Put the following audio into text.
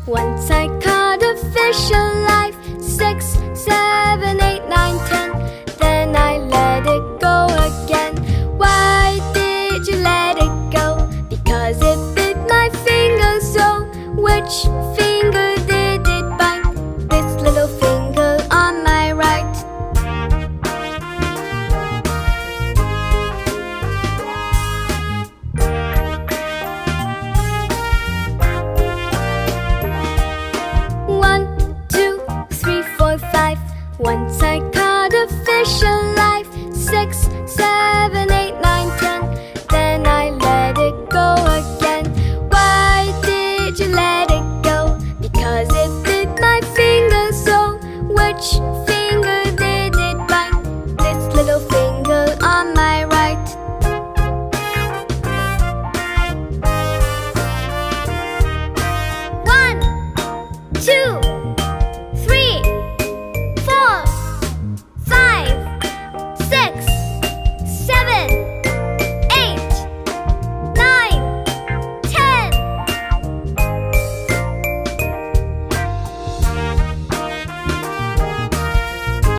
Once I caught a fish alive. 6, 7, 8, 9, 10. Then I let it go again. Why did you let it go? Because it bit my finger so. Which finger did it bite? This little finger on my right. One, 2, 3, 4, 5. Once I caught a fish alive. 6, 7, 8, 9, 10. Then I let it go again. Why did you let